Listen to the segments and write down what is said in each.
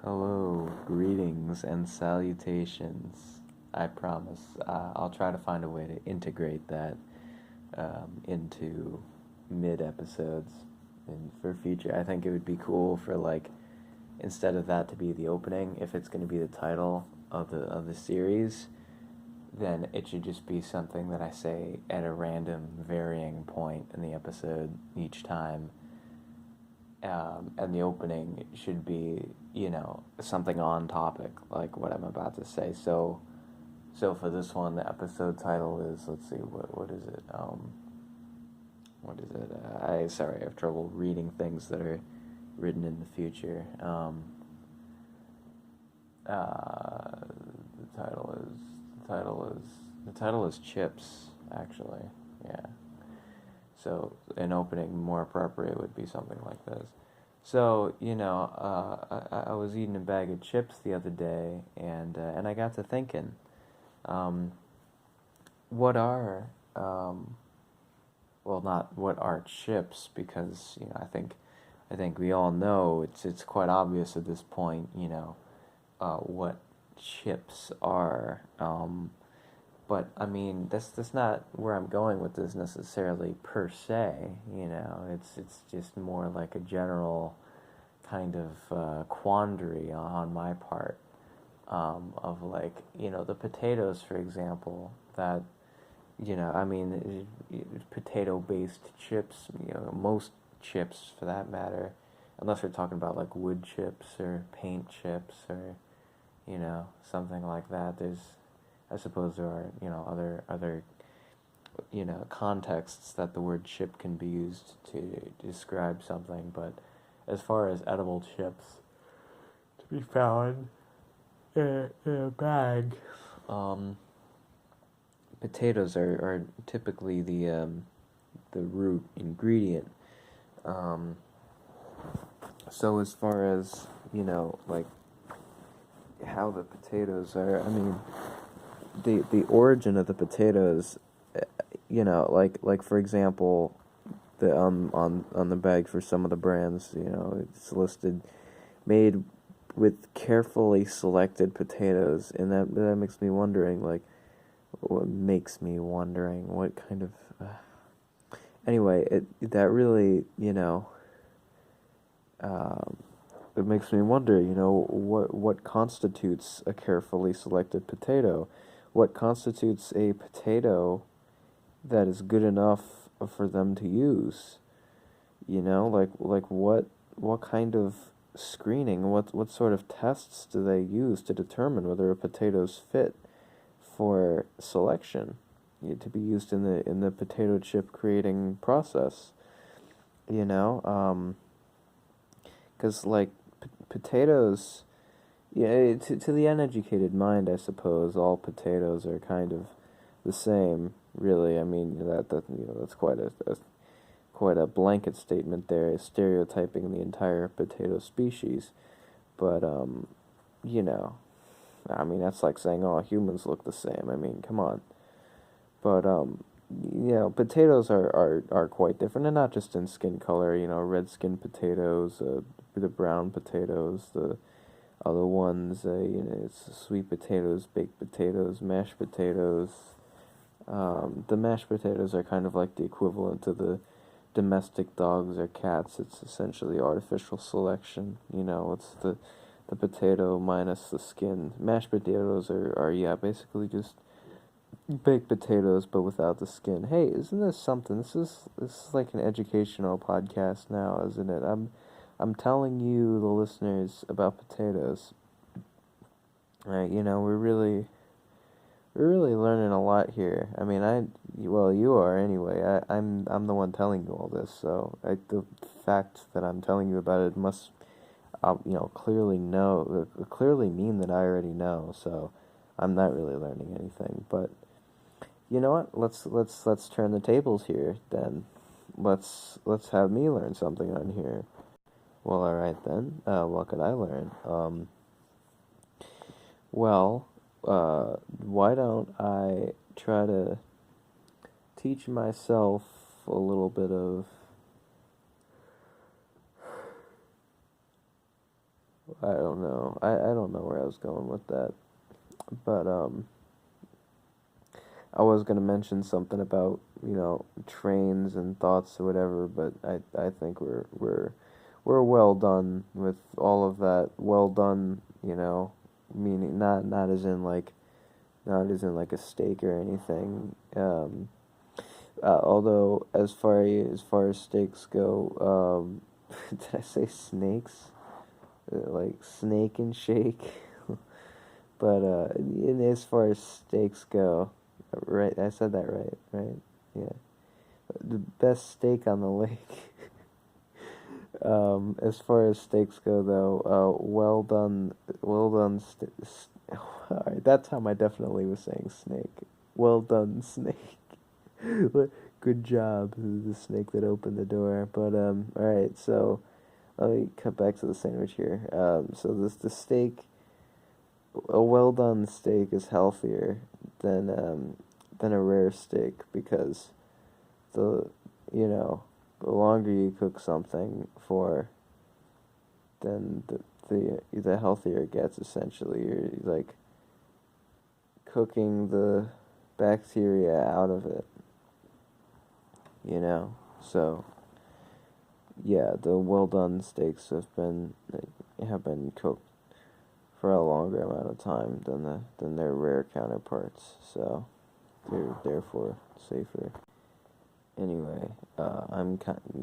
Hello, greetings and salutations. I promise. I'll try to find a way to integrate that into mid episodes and for future. I think it would be cool for instead of that to be the opening, if it's going to be the title of the series, then it should just be something that I say at a random varying point in the episode each time, and the opening should be, something on topic, like what I'm about to say. So for this one, the episode title is, let's see, what is it? What is it? I have trouble reading things that are written in the future. The title is Chips, actually. Yeah. So an opening more appropriate would be something like this. So I was eating a bag of chips the other day, and I got to thinking, um, what are well, not what are chips, because I think we all know it's quite obvious at this point, what chips are. But I mean, that's not where I'm going with this necessarily per se. It's just more like a general kind of quandary on my part, of the potatoes, for example, that I mean, potato-based chips. Most chips, for that matter, unless we're talking about like wood chips or paint chips or something like that. I suppose there are, other contexts that the word chip can be used to describe something, but as far as edible chips to be found in a bag, potatoes are typically the root ingredient. So as far as, like how the potatoes are, I mean, the origin of the potatoes, like for example, the on the bag for some of the brands, it's listed made with carefully selected potatoes, and that makes me wondering, what kind of anyway, that really, it makes me wonder, what constitutes a carefully selected potato? What constitutes a potato that is good enough for them to use? What kind of screening, what sort of tests do they use to determine whether a potato's fit for selection, to be used in the potato chip creating process? Because potatoes, yeah, to the uneducated mind, I suppose all potatoes are kind of the same. Really, I mean that's quite a blanket statement there, stereotyping the entire potato species. But you know, I mean that's like saying all humans look the same. I mean, come on. But potatoes are quite different, and not just in skin color. Red skin potatoes, the brown potatoes, the other ones, it's sweet potatoes, baked potatoes, mashed potatoes. The mashed potatoes are kind of like the equivalent to the domestic dogs or cats. It's essentially artificial selection. It's the potato minus the skin. Mashed potatoes are yeah, basically just baked potatoes but without the skin. Hey, isn't this something? This is like an educational podcast now, isn't it? I'm telling you, the listeners, about potatoes. Right, we're really learning a lot here. I mean, well, you are anyway. I'm the one telling you all this, so the fact that I'm telling you about it must, clearly mean that I already know. So, I'm not really learning anything. But you know what? Let's turn the tables here. Then, let's have me learn something on here. Well, all right then. What could I learn? Well, why don't I try to teach myself a little bit of I don't know. I don't know where I was going with that. But I was gonna mention something about, trains and thoughts or whatever, but I think we're well done with all of that. Well done, meaning not as in like a steak or anything. Although as far as steaks go, did I say snakes? Like snake and shake. But as far as steaks go, right? I said that right? Yeah. The best steak on the lake. As far as steaks go, though, well done. All right, that time I definitely was saying snake. Well done, snake. Good job, the snake that opened the door. But all right. So let me cut back to the sandwich here. So the steak, a well done steak is healthier than a rare steak because the you know the longer you cook something for, then the healthier it gets. Essentially, you're like cooking the bacteria out of it. So yeah, the well done steaks have been cooked for a longer amount of time than their rare counterparts. So they're therefore safer. Anyway,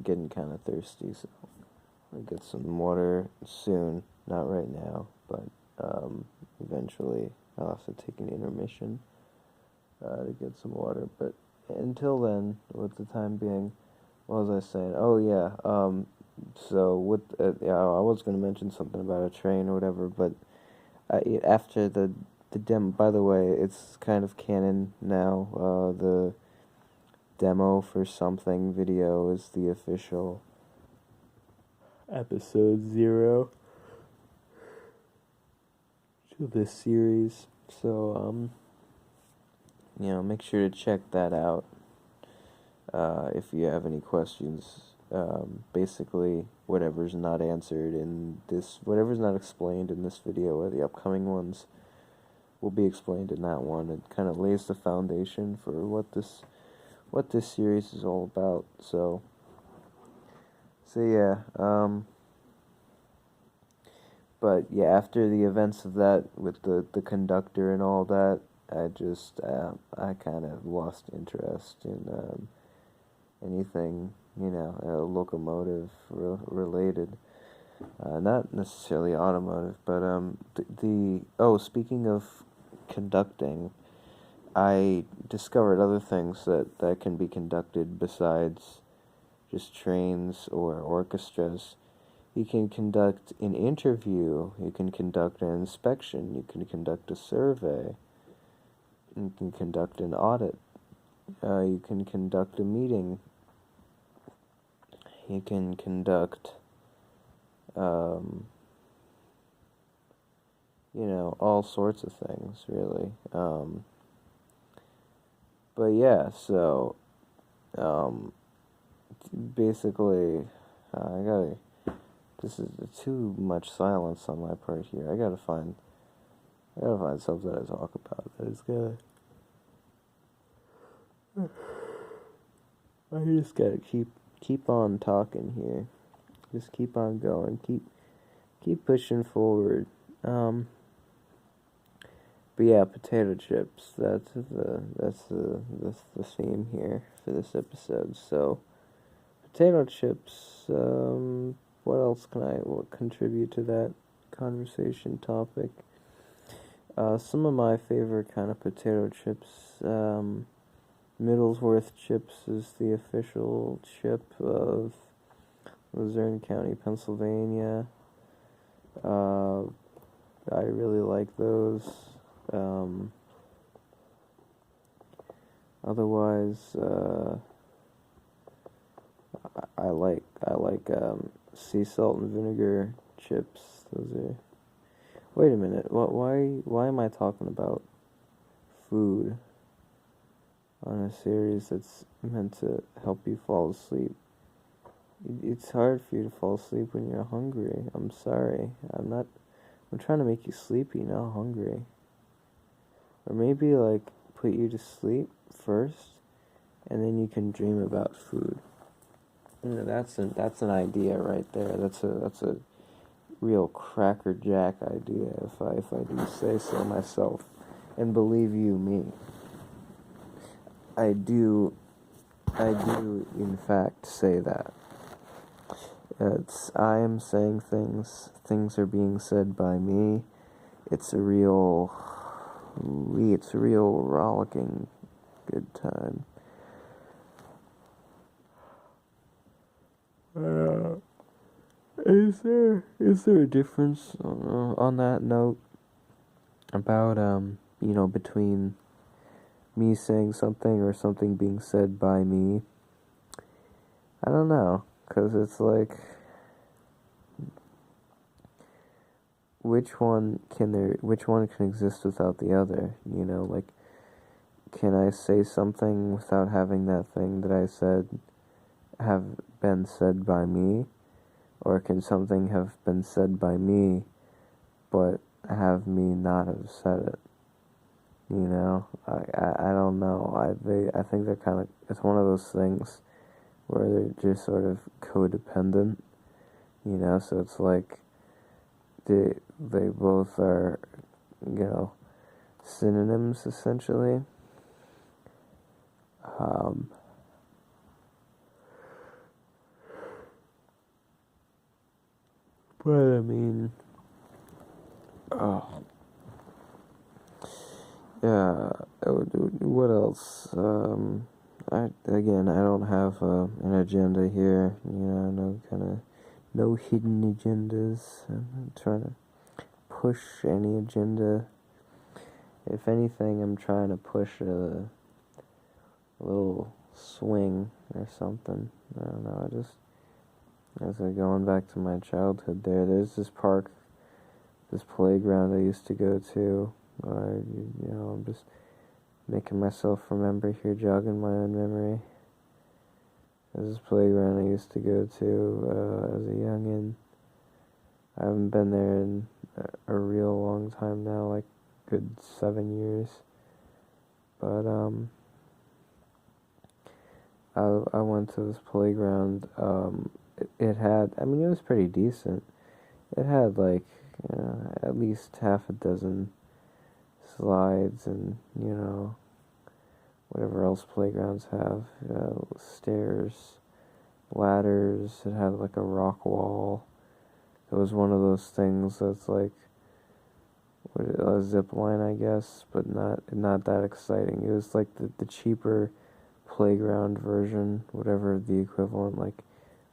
getting kind of thirsty, so I'll get some water soon. Not right now, but eventually I'll have to take an intermission to get some water. But until then, with the time being, what was I saying? Oh yeah, so yeah, I was gonna mention something about a train or whatever, but after the demo. By the way, it's kind of canon now. The demo for something video is the official episode 0 to this series. So make sure to check that out. If you have any questions, basically whatever's not answered in this, whatever's not explained in this video or the upcoming ones will be explained in that one. It kind of lays the foundation for what this series is all about. So yeah, but yeah, after the events of that with the conductor and all that, I kind of lost interest in anything, locomotive related. Not necessarily automotive, but speaking of conducting, I discovered other things that can be conducted besides just trains or orchestras. You can conduct an interview, you can conduct an inspection, you can conduct a survey, you can conduct an audit, you can conduct a meeting, you can conduct, all sorts of things, really. But yeah, so, basically, this is too much silence on my part here. I gotta find something to talk about. I just gotta keep on talking here. Just keep on going. Keep pushing forward. But yeah, potato chips. That's the theme here for this episode. So, potato chips. What else can I contribute to that conversation topic? Some of my favorite kind of potato chips. Middlesworth Chips is the official chip of Luzerne County, Pennsylvania. I really like those. Otherwise, I like sea salt and vinegar chips. Those are. Wait a minute. Why am I talking about food on a series that's meant to help you fall asleep? It's hard for you to fall asleep when you're hungry. I'm sorry. I'm not I'm trying to make you sleepy, not hungry. Or maybe like put you to sleep first, and then you can dream about food. That's an idea right there. That's a real crackerjack idea if I do say so myself. And believe you me, I do in fact say that. I am saying things are being said by me. It's a real rollicking good time. Is there a difference on that note about between me saying something or something being said by me? I don't know, 'cause it's like, which one can exist without the other? Like, can I say something without having that thing that I said have been said by me? Or can something have been said by me, but have me not have said it? I don't know. I think they're kind of, it's one of those things where they're just sort of codependent, so it's like they both are, synonyms essentially. But I mean, yeah. What else? I don't have an agenda here. No hidden agendas. I'm not trying to push any agenda. If anything, I'm trying to push a little swing or something. I don't know. As I going back to my childhood, there's this park, this playground I used to go to. I'm just making myself remember here, jogging my own memory. There's this playground I used to go to as a youngin'. I haven't been there in a real long time now, like good 7 years. But I went to this playground. It had, it was pretty decent. It had like at least half a dozen slides and whatever else playgrounds have, stairs, ladders. It had like a rock wall. It was one of those things that's like a zip line, I guess, but not that exciting. It was like the cheaper playground version, whatever the equivalent, like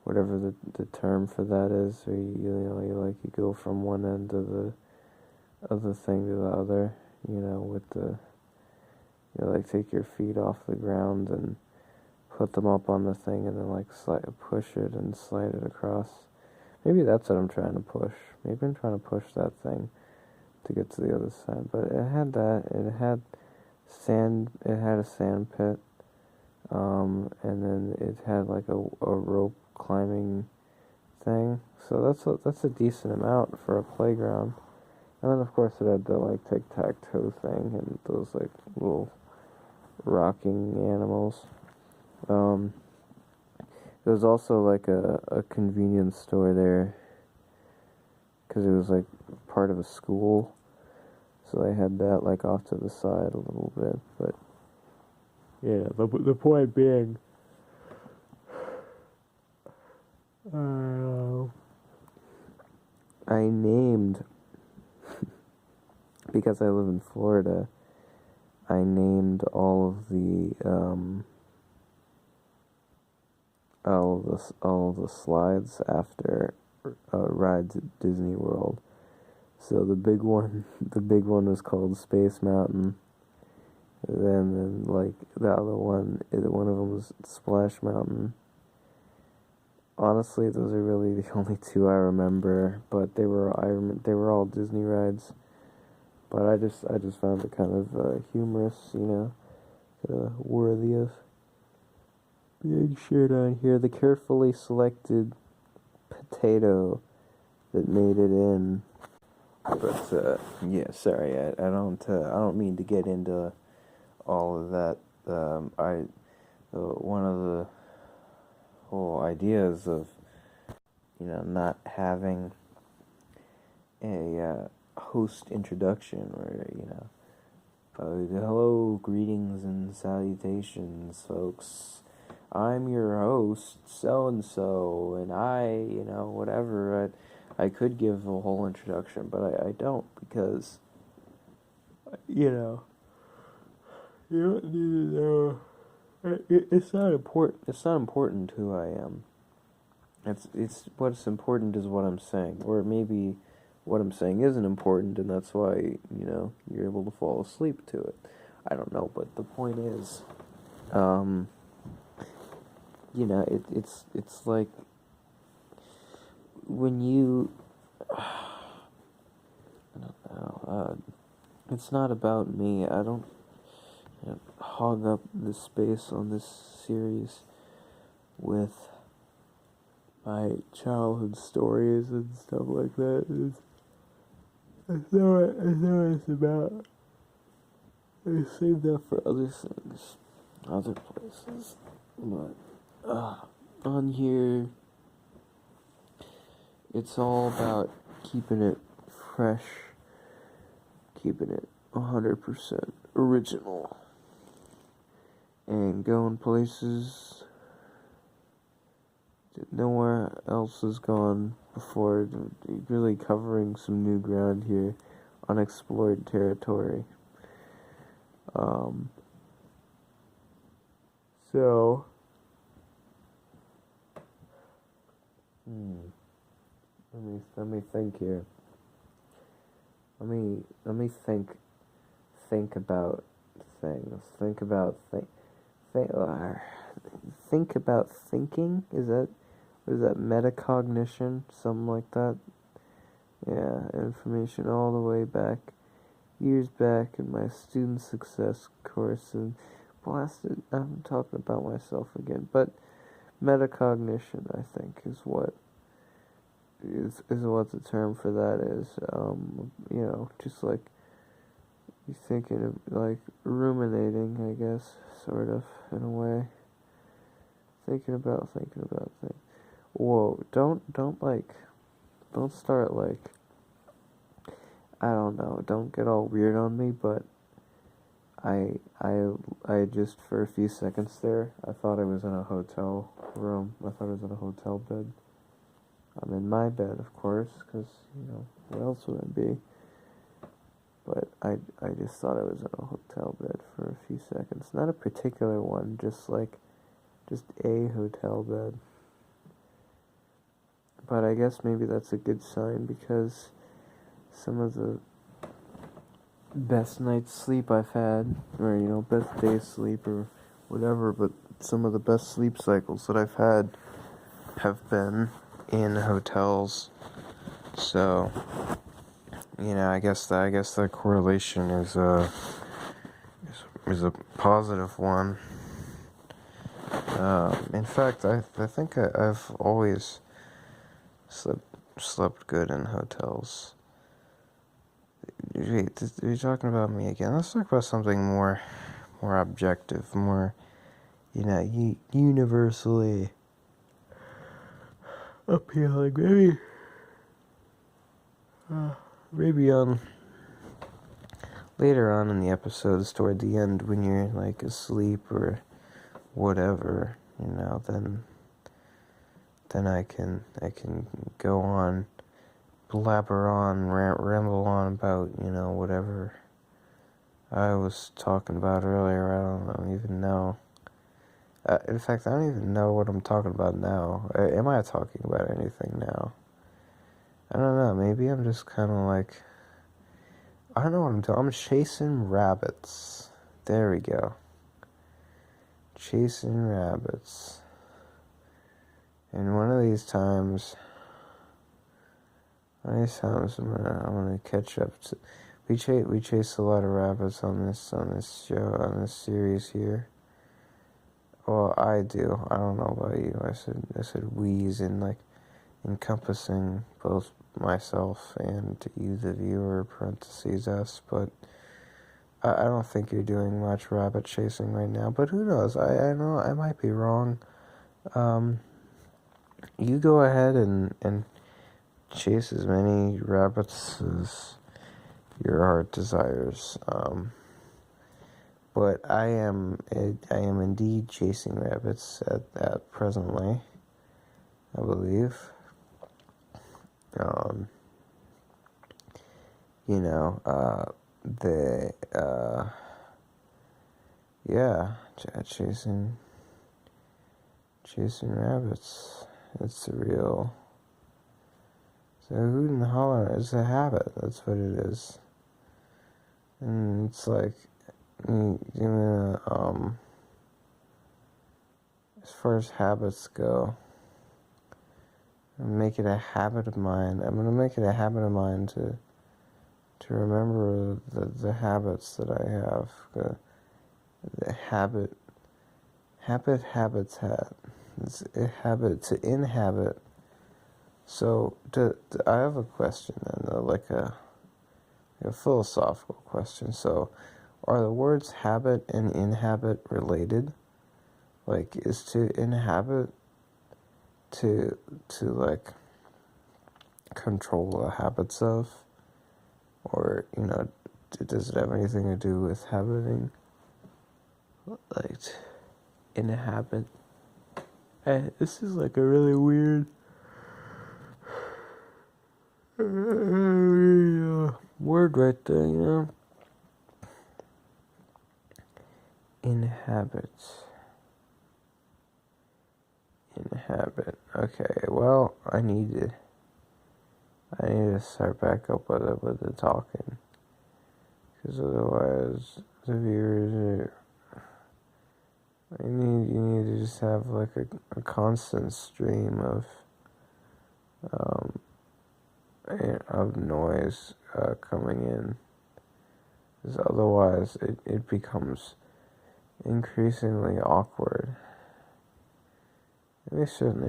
whatever the term for that is, or you go from one end of the thing to the other, with the take your feet off the ground and put them up on the thing and then push it and slide it across. Maybe that's what I'm trying to push. Maybe I'm trying to push that thing to get to the other side. But it had that. It had sand. It had a sand pit. And then it had like a rope climbing thing. So that's a decent amount for a playground. And then of course it had the tic-tac-toe thing and those little rocking animals. There was also a convenience store there, because it was part of a school, so they had that off to the side a little bit. But yeah, the point being, I named, because I live in Florida, I named all of the slides after rides at Disney World. So the big one was called Space Mountain. Then the other one of them was Splash Mountain. Honestly, those are really the only two I remember, but they were all Disney rides. But I just found it kind of humorous, worthy of being shared on here. The carefully selected potato that made it in But yeah, sorry, I don't mean to get into all of that. One of the whole ideas of not having a host introduction where hello, greetings and salutations, folks. I'm your host, so and so, and whatever. I could give a whole introduction, but I don't because you don't need to know. It's not important. It's not important who I am. It's what's important is what I'm saying, or maybe what I'm saying isn't important, and that's why you're able to fall asleep to it. I don't know, but the point is, it's like when you, I don't know, it's not about me. I don't hog up the space on this series with my childhood stories and stuff like that. It's not what it's about. I saved that for other things, other places. But on here, it's all about keeping it fresh, keeping it 100% original, and going places that nowhere else has gone before, really covering some new ground here, unexplored territory. So, let me think here. Let me think about things. Think about thinking. Is that metacognition? Something like that. Yeah, information all the way back, years back in my student success course, and blasted. I'm talking about myself again, but metacognition, I think, is what the term for that is. Just like you thinking of like ruminating, I guess, sort of in a way. Thinking about things. Whoa! Don't start like. I don't know. Don't get all weird on me, but I just for a few seconds there, I thought I was in a hotel room. I thought I was in a hotel bed. I'm in my bed, of course, because where else would I be? But I just thought I was in a hotel bed for a few seconds. Not a particular one, just a hotel bed. But I guess maybe that's a good sign because some of the best night's sleep I've had, or best day's sleep or whatever, but some of the best sleep cycles that I've had have been in hotels. So, I guess the correlation is a positive one. In fact, I think I've always slept good in hotels. Wait, are you talking about me again? Let's talk about something more objective, more, universally appealing. Maybe later on in the episodes, toward the end, when you're like asleep or whatever, then I can go on, blabber on, ramble on about, whatever I was talking about earlier. I don't even know. In fact, I don't even know what I'm talking about now. Am I talking about anything now? I don't know. Maybe I'm just kind of like, I don't know what I'm doing. I'm chasing rabbits. There we go. Chasing rabbits. And one of these times I'm gonna catch up to. We chase a lot of rabbits on this show, on this series here. Well, I do. I don't know about you. I said we's in like encompassing both myself and you, the viewer, parentheses us, but I don't think you're doing much rabbit chasing right now, but who knows? I know I might be wrong. You go ahead and chase as many rabbits as your heart desires. But I am indeed chasing rabbits at presently, I believe. You know, yeah, chasing rabbits. It's surreal. So hoot and holler is a habit. That's what it is. And it's like, as far as habits go, make it a habit of mine. I'm gonna make it a habit of mine to remember the habits that I have. The habitat. It's a habit to inhabit. So I have a question, and like a philosophical question. So, are the words habit and inhabit related? Like, is to inhabit to like control the habits of, or does it have anything to do with habiting? Like, inhabit. This is like a really weird word right there, Inhabit. Okay, well, I need to start back up with the talking, because otherwise the viewers are. You need to just have like a constant stream of noise coming in, because otherwise it becomes increasingly awkward. We certainly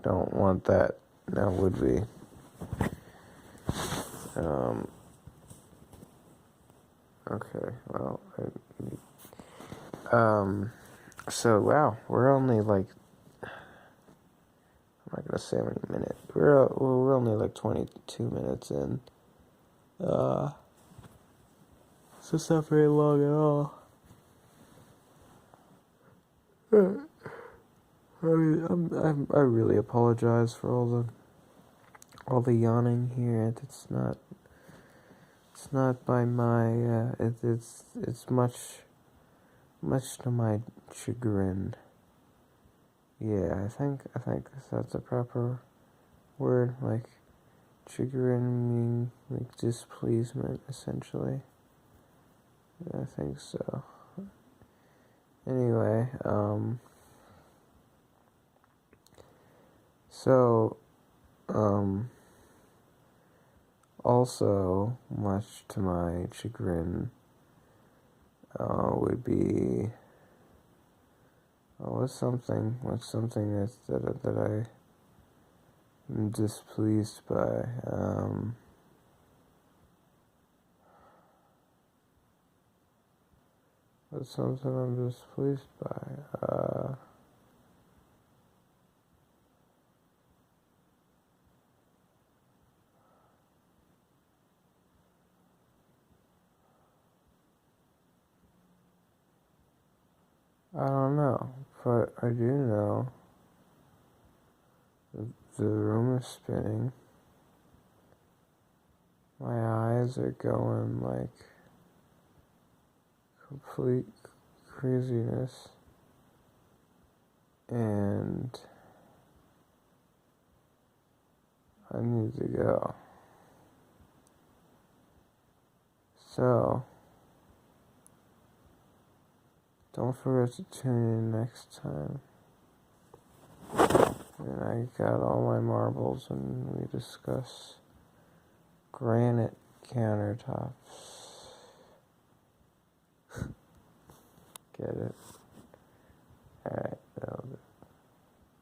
don't want that, now would we? Okay, well, so wow, we're only like, I'm not gonna say how many minutes. We're only like 22 minutes in. So it's not very long at all. I really apologize for all the yawning here. It's not by my it's much to my chagrin. Yeah, I think that's a proper word, like chagrin meaning like displeasement, essentially. I think so. Anyway, also, much to my chagrin, would be what's something that I am displeased by. What's something I'm displeased by? I don't know, but I do know that the room is spinning. My eyes are going like complete craziness, and I need to go. So, don't forget to tune in next time. And I got all my marbles, and we discuss granite countertops. Get it? Alright, that'll do.